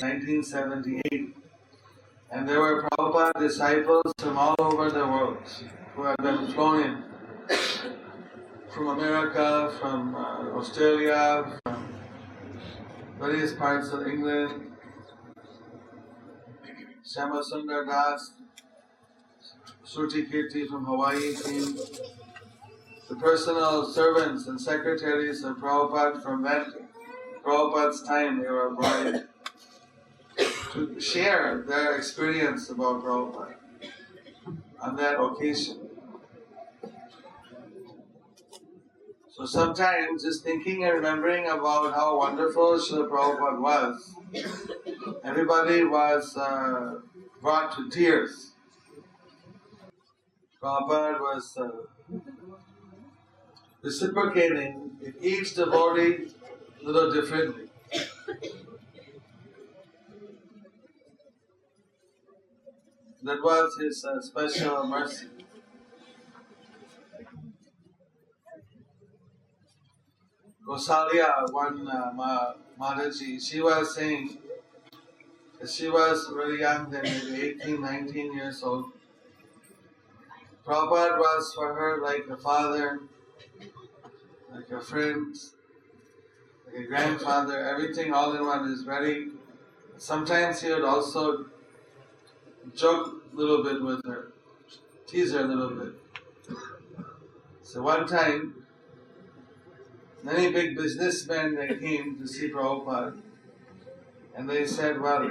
1978. And there were Prabhupada disciples from all over the world who had been flown in from America, from Australia, from various parts of England. Shama Sundar Das, Shruti Kirti from Hawaii came. The personal servants and secretaries of Prabhupada from that Prabhupada's time, they were brought in to share their experience about Prabhupada on that occasion. So sometimes just thinking and remembering about how wonderful Srila Prabhupada was, everybody was brought to tears. Prabhupada was reciprocating with each devotee a little differently. That was his special mercy. Gosalia, one Mataji, she was saying that she was very young then, maybe 18, 19 years old. Prabhupada was for her like a father, like a friend, like a grandfather, everything all in one is very... Sometimes he would also joke a little bit with her, tease her a little bit. So one time, many big businessmen, they came to see Prabhupada and they said, well,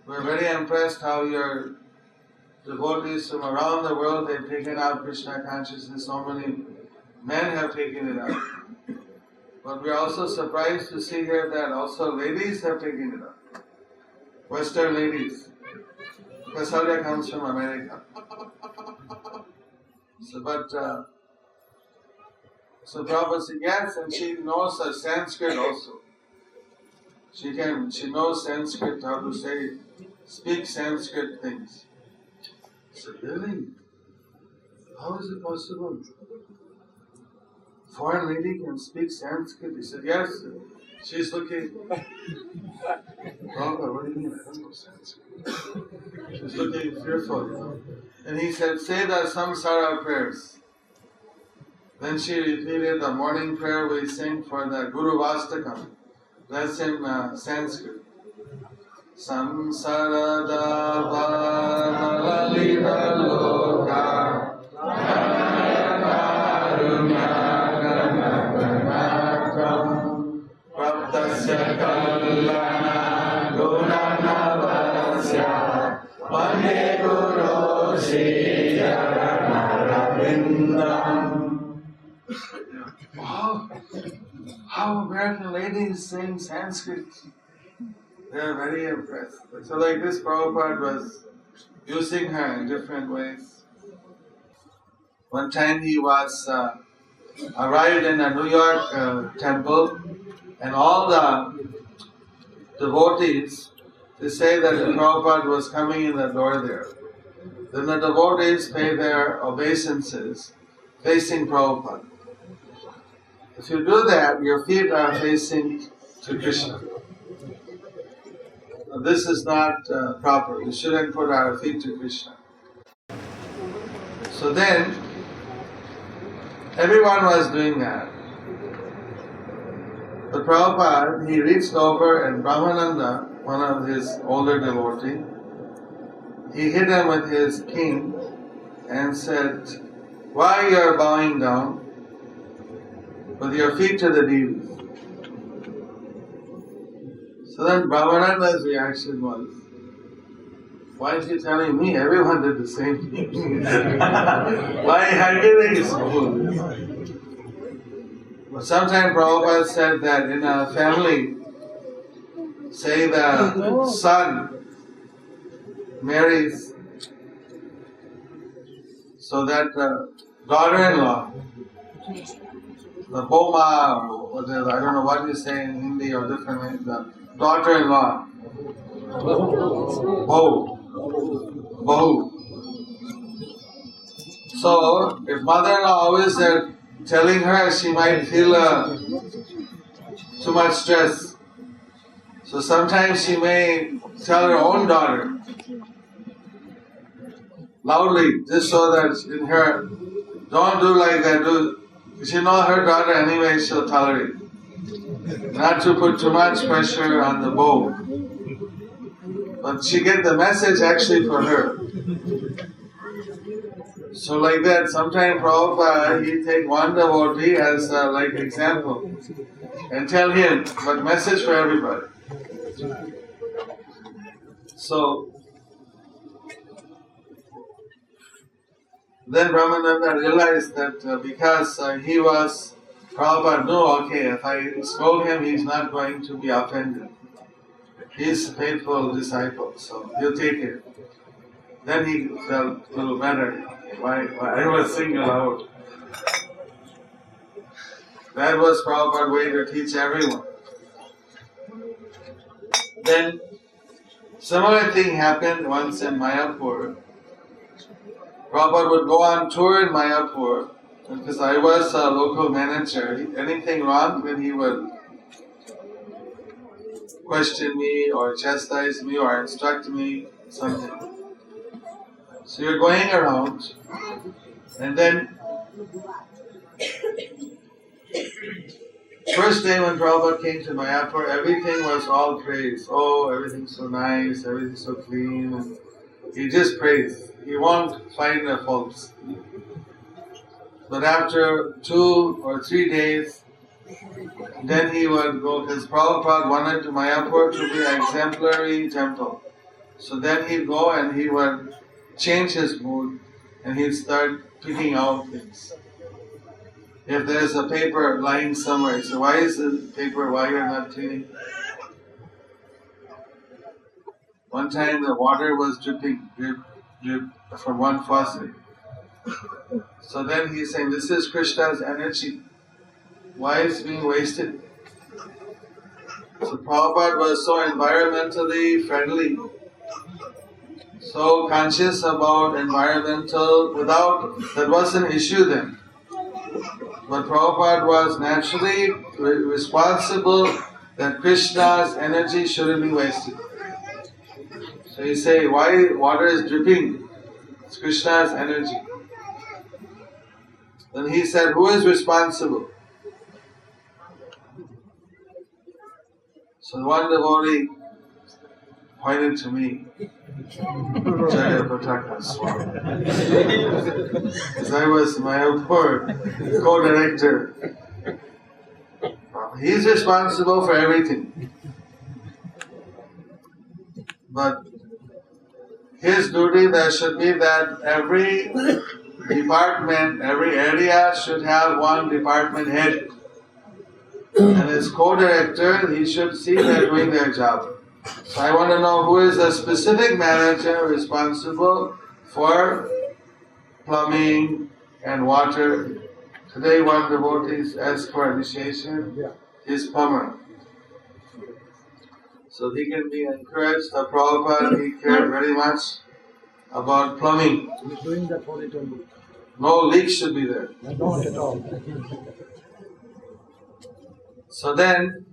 we're very impressed how your devotees from around the world, they've taken out Krishna consciousness, so many men have taken it up. But we're also surprised to see here that also ladies have taken it up. Western ladies. Kasalia comes from America. So Prabhupada said, yes, and she knows Sanskrit also. She knows Sanskrit, how to speak Sanskrit things. I said, really? How is it possible? Foreign lady can speak Sanskrit? He said, yes. She's looking. Prabhupada, what do you mean? I don't know Sanskrit. She's looking fearful, And he said, say the samsara prayers. Then she repeated the morning prayer we sing for the Guru Vastakam. That's in Sanskrit. Samsarada Bhalalita Loka Praptasya Kallana Gunanavasya Vande Guru Sri Jagannaravindam. Wow! How American ladies sing Sanskrit. They are very impressed. So like this, Prabhupada was using her in different ways. One time he was arrived in a New York temple, and all the devotees, they say that Prabhupada was coming in the door there. Then the devotees pay their obeisances facing Prabhupada. If you do that, your feet are facing to Krishna. Now, this is not proper. We shouldn't put our feet to Krishna. So then, everyone was doing that. But Prabhupada, he reached over and Brahmananda, one of his older devotees, he hit him with his cane and said, why you are bowing down with your feet to the deities? So then Brahmananda's reaction was, why is he telling me? Everyone did the same thing. Why are you giving his food? But sometimes Prabhupada said that in a family, say the son marries so that the daughter-in-law, the boma, or whatever, I don't know what you say in Hindi or differently, the daughter-in-law, Bahu. So, if mother-in-law always telling her, she might feel too much stress. So sometimes she may tell her own daughter loudly, just so that in her, don't do like that, do. She knows her daughter anyway, she'll tolerate. Not to put too much pressure on the bow. But she get the message actually for her. So like that, sometimes Prabhupada, he take one devotee as like example and tell him, but message for everybody. So then Brahmananda realized that because he was, Prabhupada knew, okay, if I scold him, he's not going to be offended. He's a faithful disciple, so he'll take it. Then he felt a little better. Why I was singled out. That was Prabhupada's way to teach everyone. Then similar thing happened once in Mayapur. Prabhupada would go on tour in Mayapur, because I was a local manager. Anything wrong, then he would question me or chastise me or instruct me, something. So you're going around, and then first day when Prabhupada came to Mayapur, everything was all praise. Oh, everything's so nice, everything's so clean. And he just praised. He won't find the faults. But after 2 or 3 days, then he would go, because Prabhupada wanted to Mayapur to be an exemplary temple. So then he'd go and he would change his mood and he'd start picking out things. If there's a paper lying somewhere, so why is the paper, why you're not cleaning? One time the water was dripping, drip, drip from one faucet. So then he's saying, this is Krishna's energy. Why is it being wasted? So Prabhupada was so environmentally friendly, so conscious about environmental, that was an issue then. But Prabhupada was naturally responsible that Krishna's energy shouldn't be wasted. So you say, why water is dripping? It's Krishna's energy. Then he said, who is responsible? So one devotee pointed to me, Jayapataka Swami. Because I was my co-director. He's responsible for everything. But his duty there should be that every department, every area should have one department head. And as co-director, he should see they're doing their job. So I want to know who is a specific manager responsible for plumbing and water. Today one devotee asked for initiation, is plumber. So he can be encouraged. The Prabhupada, he cared very much about plumbing. He's doing that for eternity. No leaks should be there. Not at all. So then,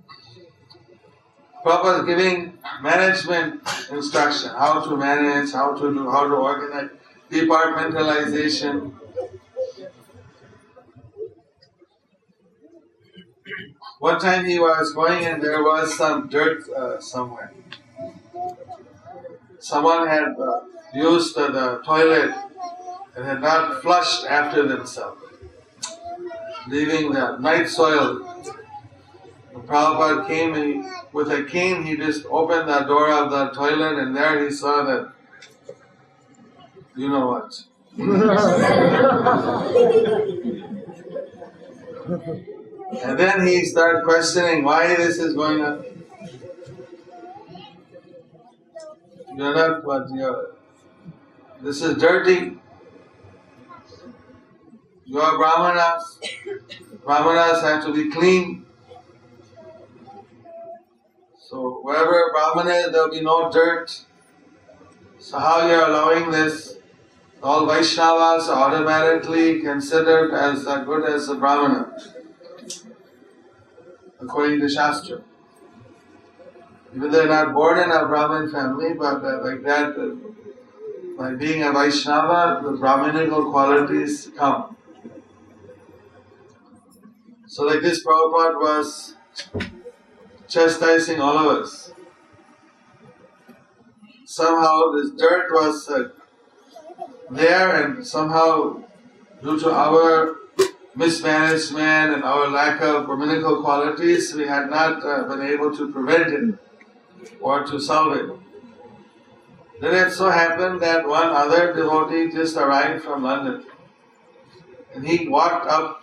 Prabhupada is giving management instruction, how to manage, how to organize, departmentalization. One time he was going and there was some dirt somewhere. Someone had used the toilet and had not flushed after themselves, leaving the night soil. The Prabhupada came and with a cane he just opened the door of the toilet and there he saw that, you know what. And then he started questioning why this is going on. You're not what you're. This is dirty. You are Brahmanas. Brahmanas have to be clean. So wherever Brahman is, there will be no dirt. So how you are allowing this? All Vaishnavas are automatically considered as good as a Brahmana, according to Shastra. Even they're not born in a Brahmin family, but like that, by being a Vaishnava, the Brahminical qualities come. So like this, Prabhupada was chastising all of us. Somehow this dirt was there, and somehow due to our mismanagement and our lack of Brahminical qualities, we had not been able to prevent it or to solve it. Then it so happened that one other devotee just arrived from London, and he walked up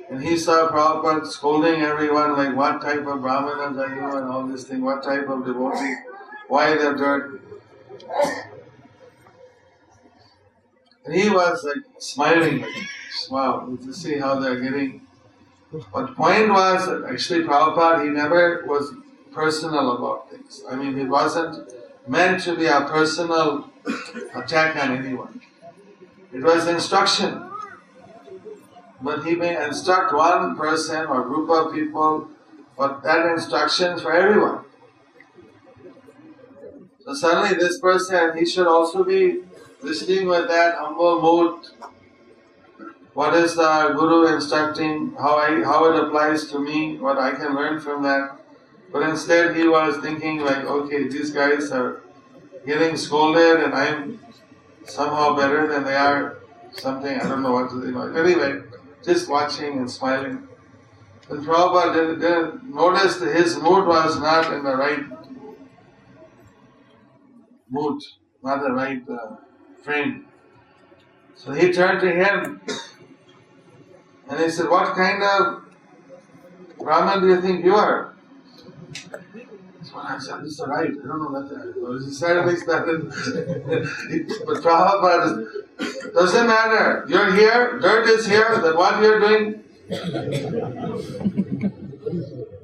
and he saw Prabhupada scolding everyone like, what type of Brahmanas are you and all this thing, what type of devotee, why the dirt? And he was like smiling, like, wow, to see how they're getting. But the point was, actually Prabhupada, he never was personal about things. I mean, it wasn't meant to be a personal attack on anyone. It was instruction. But he may instruct one person or group of people, but that instruction is for everyone. So suddenly this person, he should also be listening with that humble mood. What is the Guru instructing, how it applies to me, what I can learn from that. But instead he was thinking like, okay, these guys are getting scolded and I'm somehow better than they are, something, I don't know what to do. Anyway, just watching and smiling. And Prabhupada didn't notice that his mood was not in the right mood, not the right frame. So he turned to him and he said, what kind of Brahman do you think you are? So I said, it's alright, I don't know that. He suddenly started, but Prabhupada, doesn't matter, you're here, dirt is here, then what you're doing?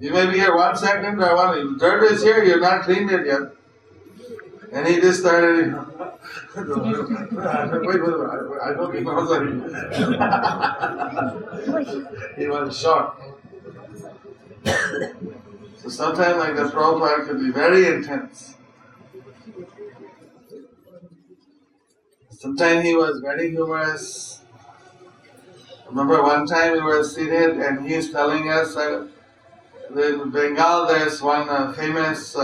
You may be here 1 second or one, dirt is here, you're not cleaned it yet. And he just started, wait, I don't think he was shocked. So sometimes like the Prabhupada could be very intense. Sometimes he was very humorous. I remember one time we were seated and he's telling us that in Bengal there's one famous,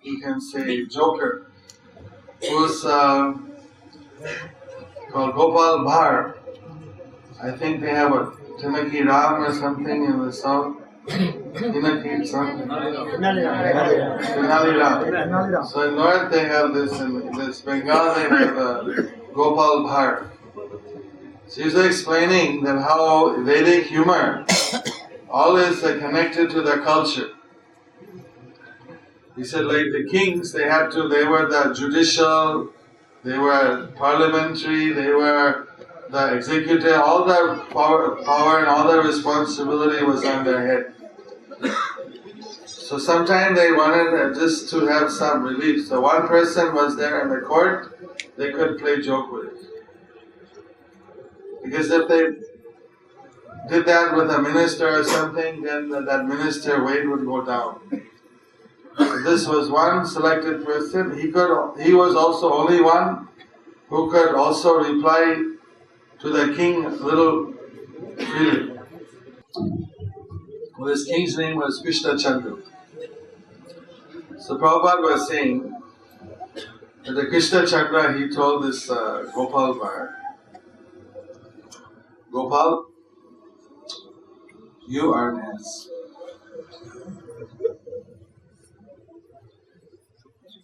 you can say, joker, who's called Gopal Bhar. I think they have a Tinaki Ram or something in the south. Tinaki something. Tinali Ram. So in north they have this, in this Bengal they have Gopal Bhar. So he's explaining that how Vedic humor all is connected to their culture. He said like the kings, they were the judicial, they were parliamentary, they were the executive, all the power and all the responsibility was on their head. So sometimes they wanted just to have some relief. So one person was there in the court, they could play joke with it. Because if they did that with a minister or something, then that minister weight would go down. So this was one selected person. He was also only one who could also reply to the king a little freely. Well, this king's name was Krishna Chandra. So Prabhupada was saying that the Krishna Chandra, he told this Gopal Bhar, Gopal, you are an ass.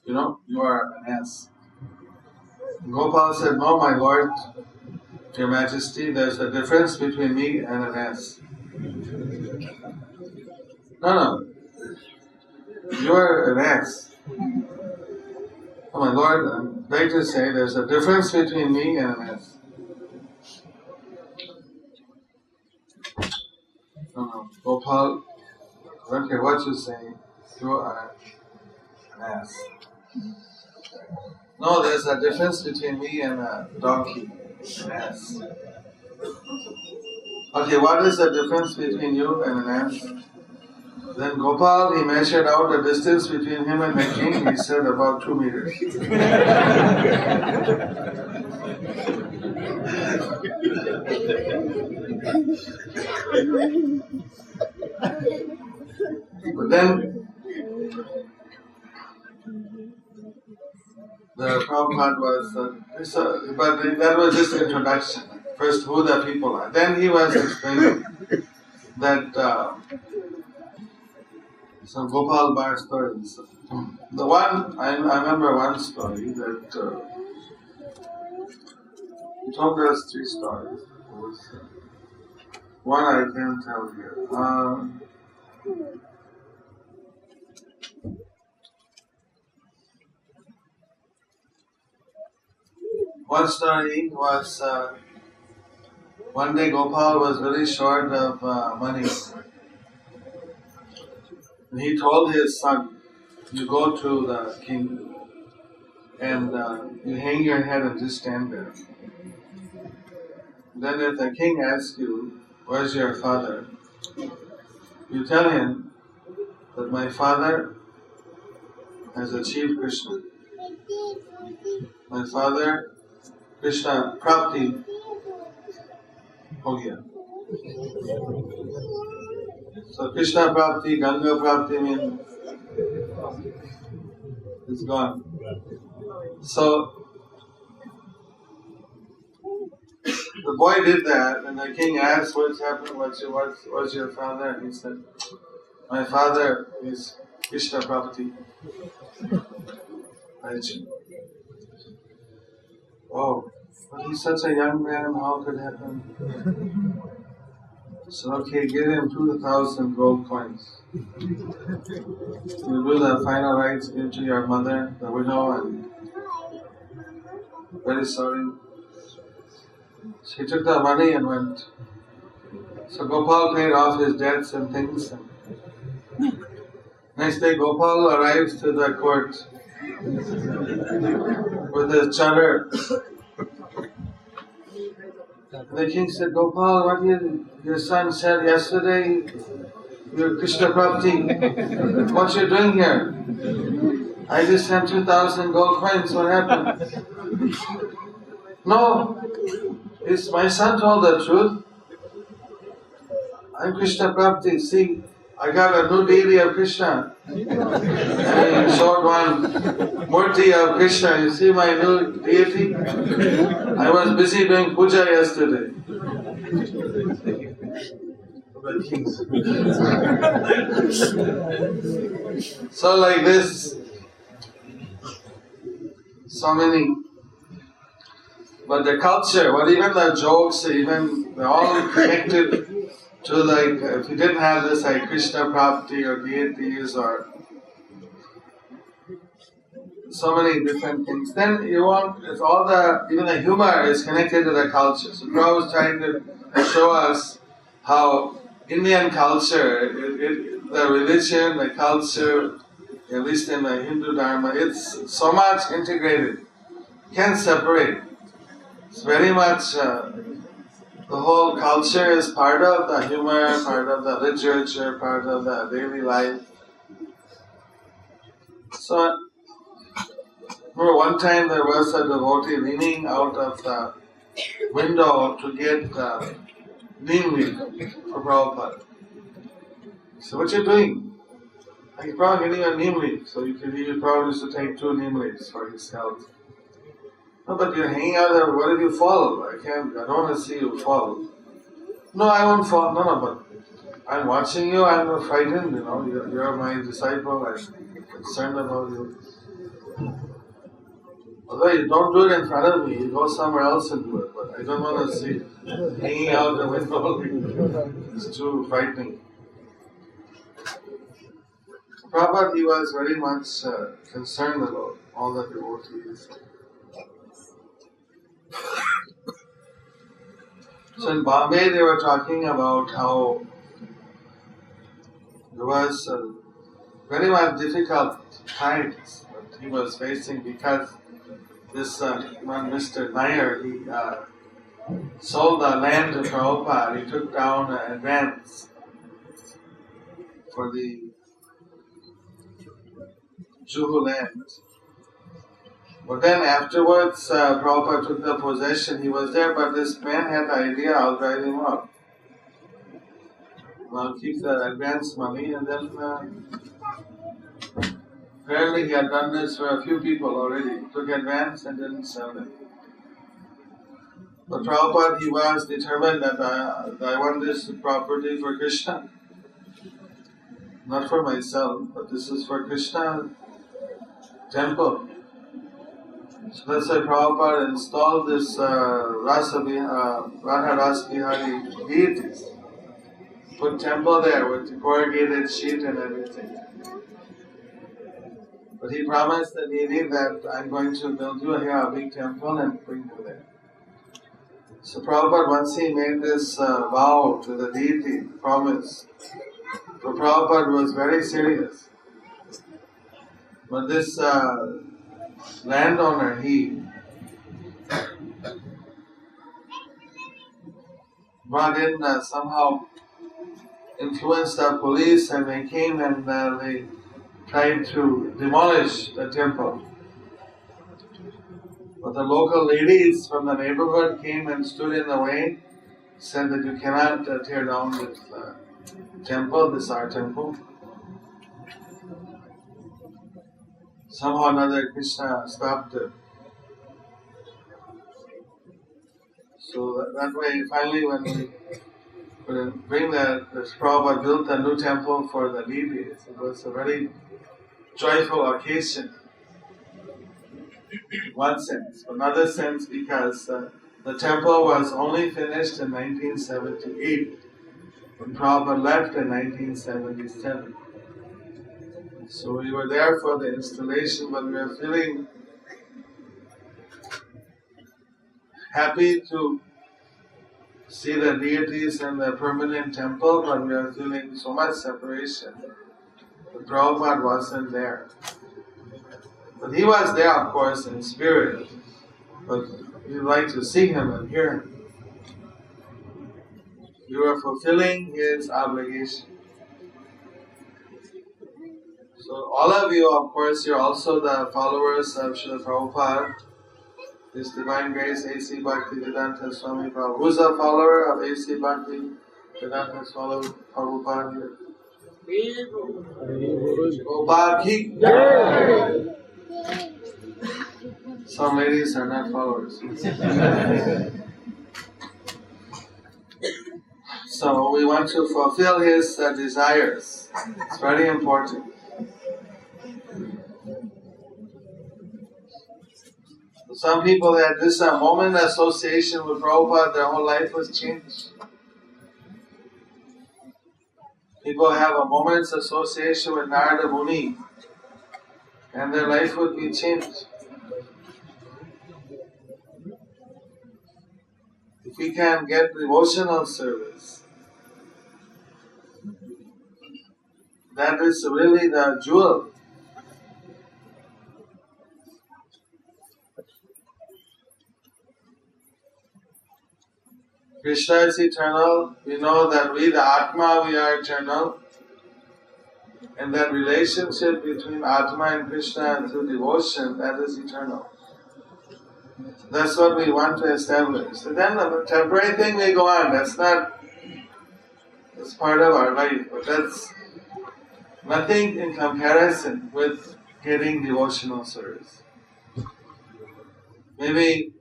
You know, you are an ass. Gopal said, no, my lord, Your Majesty, there's a difference between me and an ass. No, you are an ass. Oh, my lord, I beg to say there's a difference between me and an ass. No, Gopal, I don't care what you say, you are an ass. No, there's a difference between me and a donkey, an ass. Okay, what is the difference between you and an ant? Then Gopal, he measured out the distance between him and the king. He said about 2 meters. But then the Prabhupada was, but that was just introduction. First, who the people are. Then he was explaining that some Gopal Bar stories. The one, I remember one story that he told us 3 stories. One I can tell here. One story was one day Gopal was very short of money. And he told his son, you go to the king and you hang your head and just stand there. Then if the king asks you, where's your father? You tell him that my father has achieved Krishna. My father, Krishna Prapti ho gaya. So Krishna Prapti, Ganga Prapti means it's gone. So the boy did that, and the king asked, what's happened, what's your father? And he said, my father is Krishna Prapti. Oh, but he's such a young man, how could it happen? So okay, give him 2,000 gold coins. You do the final rites, give to your mother, the widow, and very sorry. So he took the money and went. So Gopal paid off his debts and things. And next day Gopal arrives to the court with his chadar. The king said, Gopal, what your son said yesterday, you're Krishna Prapti. What you doing here? I just sent 2,000 gold coins, what happened? No, my son told the truth. I'm Krishna Prapti. See, I got a new deity of Krishna. And he showed one murti of Krishna. You see my new deity? I was busy doing puja yesterday. So like this, so many. But the culture, even the jokes, even they're all connected to like, if you didn't have this like Krishna Prapti or deities or so many different things, then you want, it's all even the humor is connected to the culture. So Prabhupada was trying to show us how Indian culture, the religion, the culture, at least in the Hindu Dharma, it's so much integrated. You can't separate. It's very much, the whole culture is part of the humor, part of the literature, part of the daily life. So, remember one time there was a devotee leaning out of the window to get neem leaf for Prabhupada. So what you doing? He's probably getting a neem leaf, so he probably used to take 2 neem leaves for his health. No, but you're hanging out there, what if you fall? I don't want to see you fall. No, I won't fall. No, but I'm watching you, I'm frightened, you're my disciple, I'm concerned about you. Although you don't do it in front of me, you go somewhere else and do it, but I don't want to see hanging out the window. It's too frightening. Prabhupada, he was very much concerned about all the devotees. So in Bombay they were talking about how there was very much difficult times that he was facing because this one Mr. Nair, he sold the land to Prabhupada. He took down an advance for the Juhu land. But then afterwards, Prabhupada took the possession. He was there, but this man had the idea, I'll drive him out. I'll keep the advance money, and then apparently he had done this for a few people already. Took advance and didn't sell it. But Prabhupada, he was determined that I want this property for Krishna. Not for myself, but this is for Krishna temple. So that's why Prabhupada installed this Radha Ras Bihari deities. Put temple there with the corrugated sheet and everything. But he promised the deity that I'm going to build you here a big temple and bring you there. So Prabhupada, once he made this vow to the deity, promise, so Prabhupada was very serious. But this landowner, he brought in somehow influenced the police, and they came and they tried to demolish the temple. But the local ladies from the neighborhood came and stood in the way, said that you cannot tear down this temple, this our temple. Somehow or another Krishna stopped it. So that way, finally when we bring the Prabhupada built a new temple for the deities, it was a very joyful occasion. In one sense. Another sense, because the temple was only finished in 1978, when Prabhupada left in 1977. So we were there for the installation, but we were feeling happy to see the deities in the permanent temple, but we were feeling so much separation. But Prabhupada wasn't there. But he was there, of course, in spirit. But we'd like to see him and hear him. We were fulfilling his obligation. So all of you, of course, you're also the followers of Srila Prabhupada, His Divine Grace A.C. Bhaktivedanta Swami Prabhupada. Who's a follower of A.C. Bhaktivedanta Swami Prabhupada? Prabhupada. Some ladies are not followers. So we want to fulfill his desires. It's very important. Some people had this moment association with Prabhupada, their whole life was changed. People have a moment's association with Narada Muni, and their life would be changed. If we can get devotional service, that is really the jewel. Krishna is eternal. We know that we, the Atma, we are eternal. And that relationship between Atma and Krishna through devotion, that is eternal. That's what we want to establish. So then the temporary thing may go on. That's part of our life. But that's nothing in comparison with getting devotional service. Maybe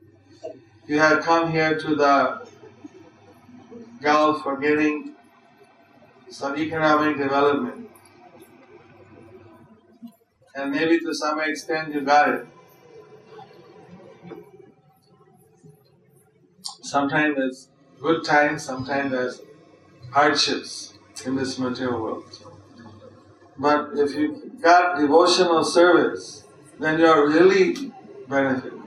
you have come here to the Gulf for getting some economic development. And maybe to some extent you got it. Sometimes there's good times, sometimes there's hardships in this material world. But if you got devotional service, then you are really benefiting.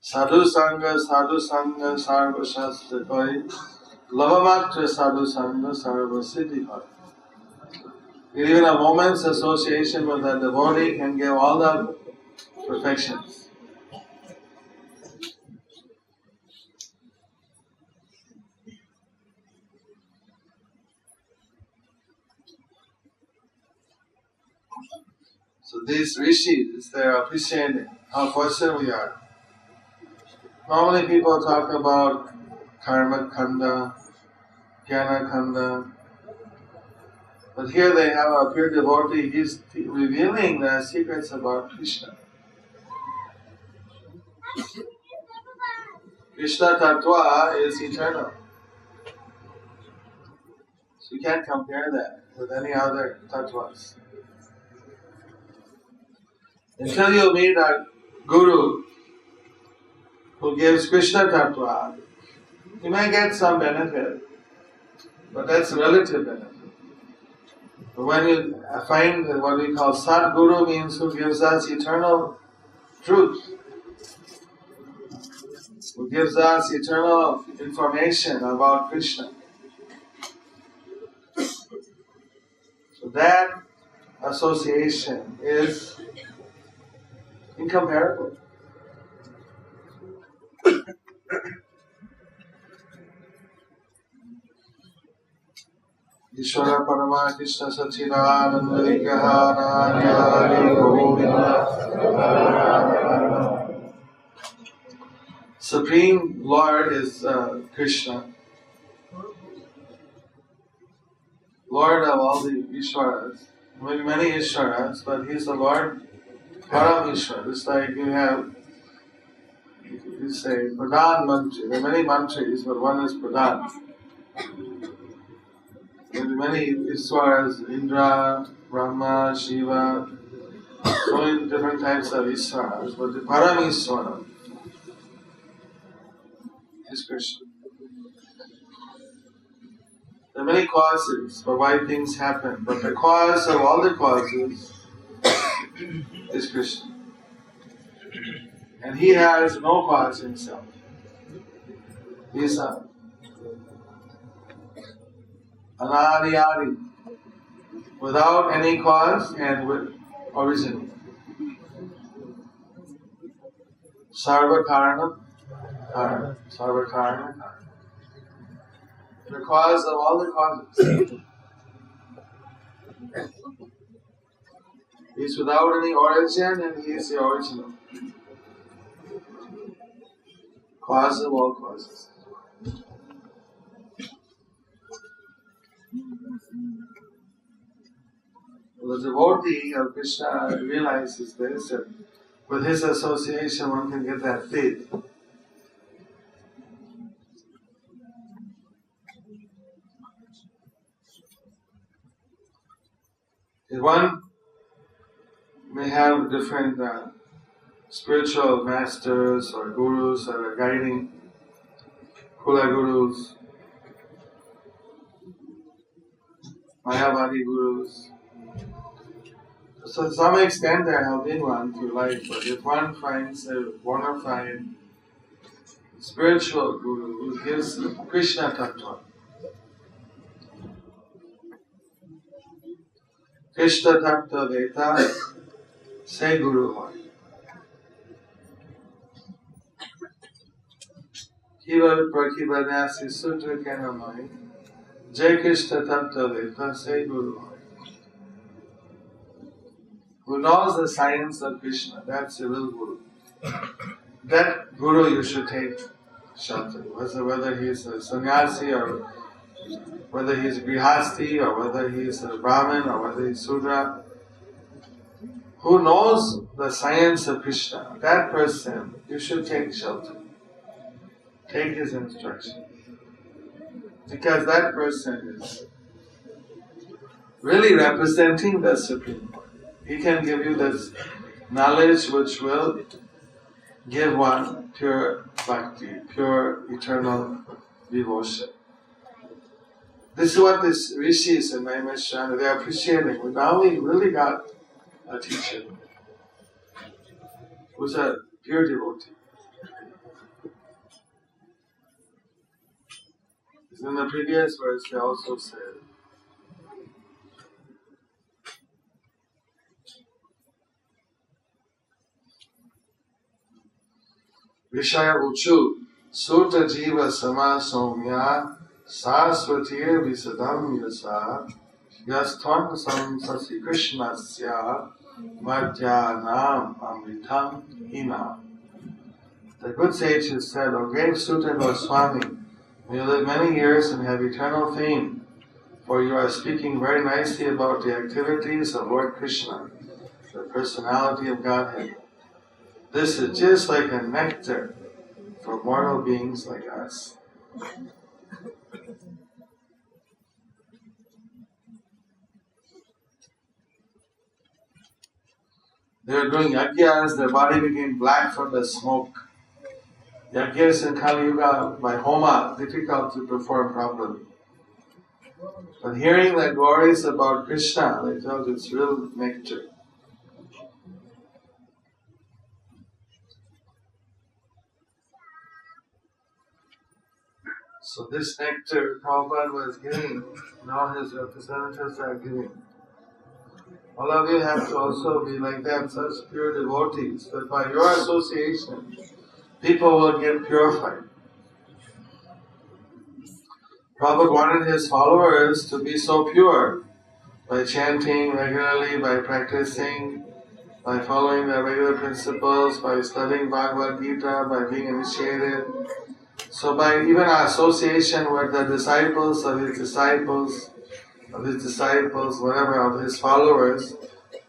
Sadhu Sangha, Sarva Shastra Koi, Lavamatra Sadhu Sangha, Sarva Siddhi Koi. Even a moment's association with a devotee can give all the perfections. So these rishis, they're appreciating how fortunate we are. Normally people talk about karma khanda, jnana khanda, but here they have a pure devotee, he's revealing the secrets about Krishna. Krishna Tattva is eternal. So you can't compare that with any other tattvas. Until you meet a guru who gives Krishna Tattva, you may get some benefit, but that's relative benefit. But when you find what we call Sadguru, means who gives us eternal truth, who gives us eternal information about Krishna. So that association is incomparable. Ishvara Parama Krishna Sachidananda Vigraha Nari Govinda. Supreme Lord is Krishna, Lord of all the Ishwaras. Many Ishwaras, but He's the Lord Param Ishwar. It's like you say Pradhan Mantri. There are many mantris, but one is Pradhan. There are many Ishwaras, Indra, Brahma, Shiva, so many different types of Ishwaras, but the Param Ishwara is Krishna. There are many causes for why things happen, but the cause of all the causes is Krishna. And He has no cause Himself. He is Anadi, without any cause and with origin. Sarva Karana, Sarva Karana. The cause of all the causes. He is without any origin and He is the original. Cause of all causes. The devotee of Krishna realizes this, that with his association one can get that faith. One may have different spiritual masters or gurus that are guiding, Kula gurus, Mayavadi gurus. So to some extent they're helping one through life, but if one finds a bona fide spiritual guru who gives Krishna Tattva, Krishna Tattva Veta, say Guru hoy. Keval Prakibanyasi Sutra Kenamai, Jai Krishna Tattva Veta, say Guru hoy. Who knows the science of Krishna, that's the real Guru. That Guru you should take shelter, whether he's a sannyasi or whether he's a grihasti or whether he's a Brahmin or whether he's Sudra. Who knows the science of Krishna, that person you should take shelter. Take his instruction. Because that person is really representing the Supreme Lord. He can give you this knowledge which will give one pure bhakti, pure eternal devotion. This is what these rishis and Mahimeshwara, they are appreciating. Now we really got a teacher who's a pure devotee. In the previous verse they also said, Vishaya Uchu Suta Jiva Sama Somya Saswatir Visadam Yasa Yasthan Samsasi Krishnasya Madhyanam Amritam Hina. The good sages said, O great Suta Goswami, may you live many years and have eternal fame, for you are speaking very nicely about the activities of Lord Krishna, the personality of Godhead. This is just like a nectar for mortal beings like us. They were doing yagyas, their body became black from the smoke. Yagyas in Kali Yuga by Homa, difficult to perform properly. But hearing the glories about Krishna, they felt it's real nectar. So this nectar Prabhupada was giving, now his representatives are giving. All of you have to also be like that, such pure devotees, that by your association, people will get purified. Prabhupada wanted his followers to be so pure by chanting regularly, by practicing, by following the regular principles, by studying Bhagavad Gita, by being initiated. So by even our association with the disciples of his disciples, whatever, of his followers,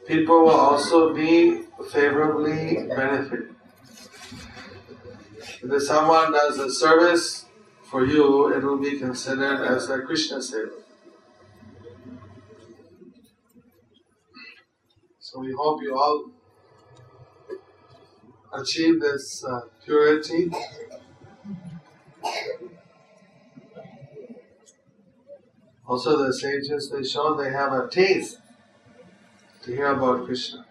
people will also be favorably benefited. If someone does a service for you, it will be considered as a Krishna seva. So we hope you all achieve this purity. Also the sages, they show they have a taste to hear about Krishna.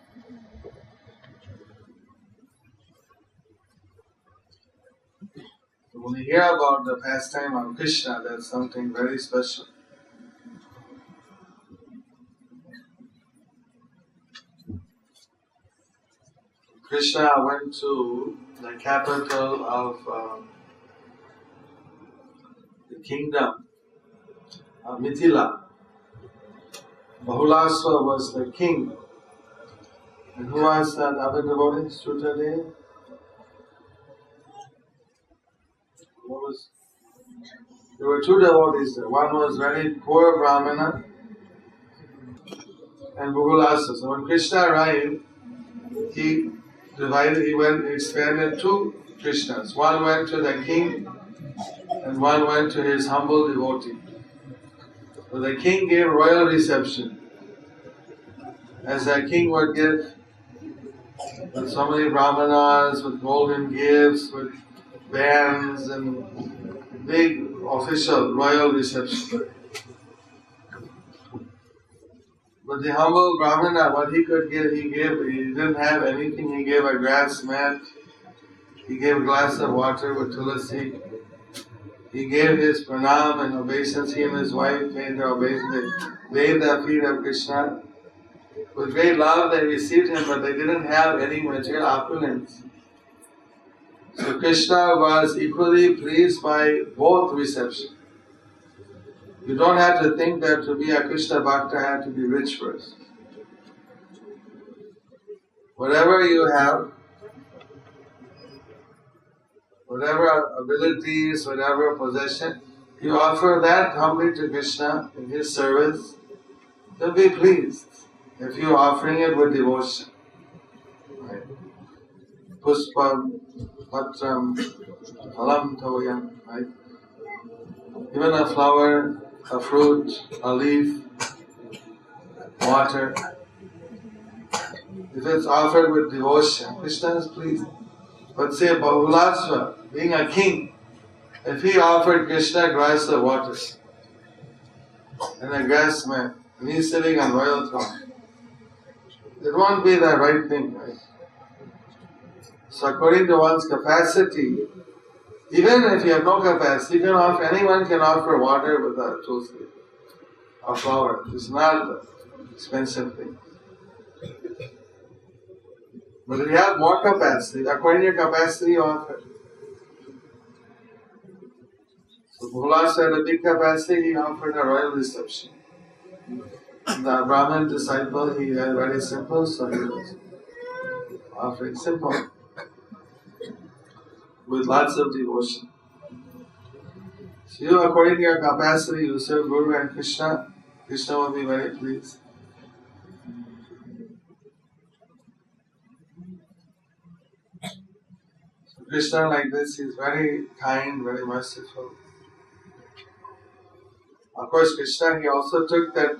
When you hear about the pastime of Krishna, that's something very special. Krishna went to the capital of the kingdom of Mithila. Bahulasva was the king. And who was that other devotee? Sutadev? There were two devotees there. One was very poor Brahmana and Bahulasa. So when Krishna arrived, he expanded two Krishnas. One went to the king and one went to his humble devotee. So the king gave royal reception, as the king would give with so many brahmanas, with golden gifts, with bands and big official royal reception. But the humble brahmana, what he could give, he gave. He didn't have anything. He gave a grass mat. He gave a glass of water with tulasi. He gave his pranam and obeisance. He and his wife made their obeisance. They bathed the feet of Krishna. With great love they received him, but they didn't have any material opulence. So Krishna was equally pleased by both reception. You don't have to think that to be a Krishna Bhakta had to be rich first. Whatever you have, whatever abilities, whatever possession, you offer that humbly to Krishna in his service, he'll be pleased if you're offering it with devotion. Right? Puspam, patram, phalam toyam, right? Even a flower, a fruit, a leaf, water. If it's offered with devotion, Krishna is pleased. But say Bahulasva, being a king, if he offered Krishna a glass of water and a grass mat, and he's sitting on royal throne, it won't be the right thing, right? So according to one's capacity, even if you have no capacity, anyone can offer water with a tulsi, a flower. It's not an expensive thing. But if you have more capacity, according to your capacity, you offer. So Prahlad had a big capacity, he offered a royal reception. The Brahmin disciple, he had very simple, so he was offering simple, with lots of devotion. So you, according to your capacity, you serve Guru and Krishna. Krishna will be very pleased. So Krishna, like this, he is very kind, very merciful. Of course, Krishna, he also took that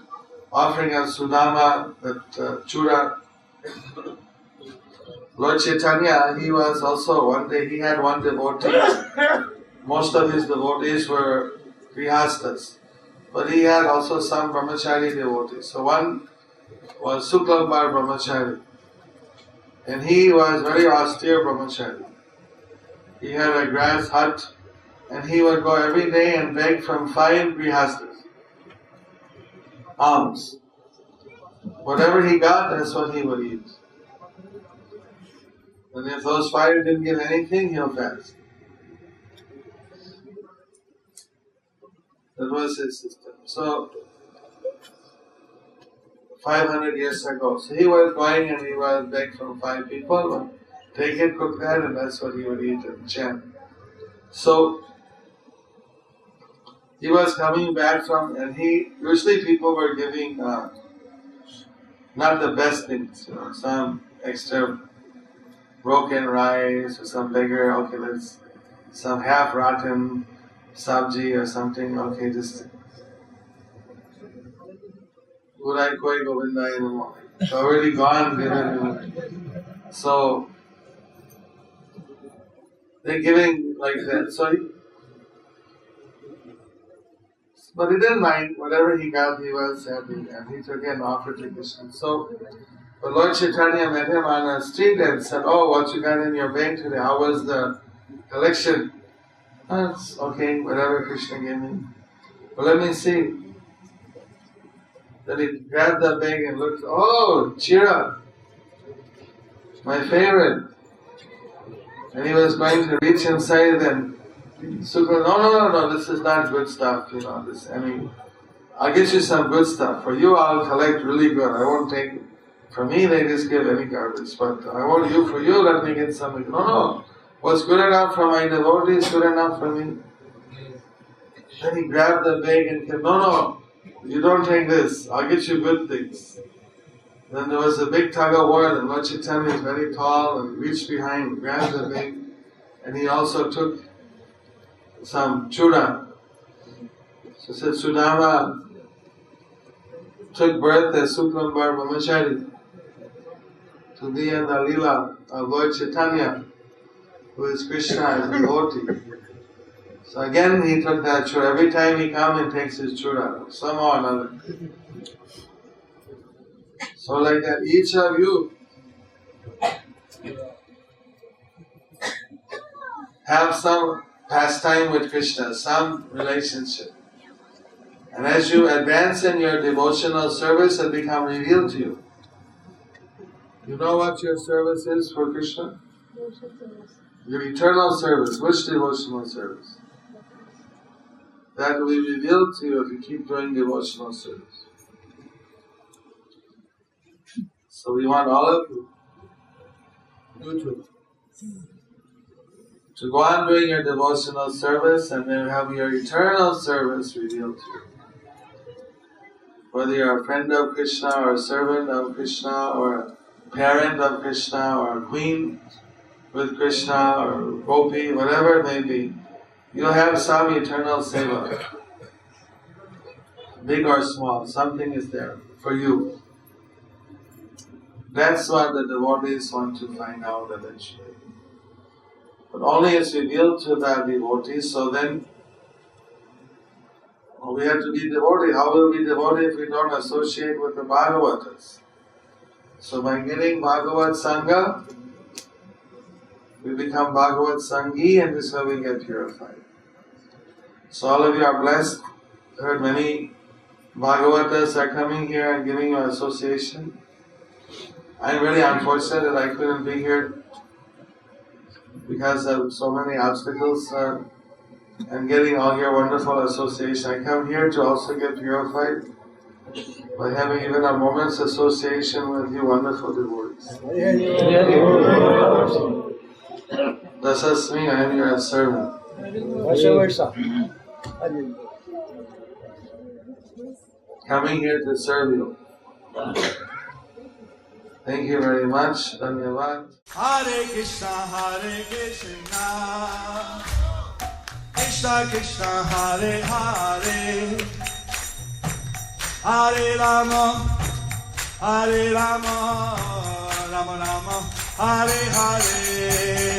offering of Sudama, that chura. Lord Chaitanya, he was also, one day he had one devotee. Most of his devotees were grihastas, but he had also some brahmachari devotees. So one was Suklambar brahmachari, and he was very austere brahmachari. He had a grass hut, and he would go every day and beg from 5 grihastas alms. Whatever he got, that's what he would eat. And if those 5 didn't give anything, he'll fast. That was his system. So, 500 years ago. So he was going and he was beg from 5 people, take it, cook that, and that's what he would eat and chant. So, he was coming back from, and usually people were giving not the best things, some extra broken rice or some bigger, some half rotten sabji or something, just Urai Koi Govinda in the morning. It's already gone, given. So, they're giving like that. But he didn't mind. Whatever he got, he was happy. And he took it and offered to Krishna. So, but Lord Chaitanya met him on a street and said, "Oh, what you got in your bag today? How was the collection?" "Oh, it's okay, whatever Krishna gave me." "But let me see." Then he grabbed the bag and looked, "Oh, Chira, my favorite." And he was going to reach inside and Sukla, no, this is not good stuff, I'll get you some good stuff. For you, I'll collect really good. I won't take, for me, they just give any garbage. But I want you, for you, let me get something. No. What's good enough for my devotee is good enough for me. Then he grabbed the bag and said, no, you don't take this. I'll get you good things. Then there was a big tug of war, and Lord Chaitanya is very tall and reached behind, grabbed the bag, and he also took some chura. So it said Sudama took birth as Suklambar Brahmachari to be in the Leela of Lord Chaitanya, who is Krishna as a devotee. So again he took that chura. Every time he comes and takes his chura, somehow or another. So like that, each of you have some pastime with Krishna, some relationship. And as you advance in your devotional service, it becomes revealed to you. You know what your service is for Krishna? Your eternal service. Which devotional service? That will be revealed to you if you keep doing devotional service. So we want all of you to go on doing your devotional service and then have your eternal service revealed to you. Whether you're a friend of Krishna or a servant of Krishna or a parent of Krishna or a queen with Krishna or gopi, whatever it may be, you'll have some eternal seva. Big or small, something is there for you. That's what the devotees want to find out eventually. But only it's revealed to the devotees, so then we have to be devotee. How will we be devotee if we don't associate with the Bhagavatas? So by getting Bhagavat Sangha, we become Bhagavat Sangi, and this is how we get purified. So all of you are blessed. I heard many Bhagavatas are coming here and giving you association. I'm really unfortunate that I couldn't be here because of so many obstacles. and getting all your wonderful association. I come here to also get purified by having even a moment's association with you wonderful devotees. Dasasmi, I am your servant. Coming here to serve you. Thank you very much. Dhanyavad. Hare Krishna, Krishna Krishna, Hare Hare, Hare Rama, Rama Rama, Hare Hare.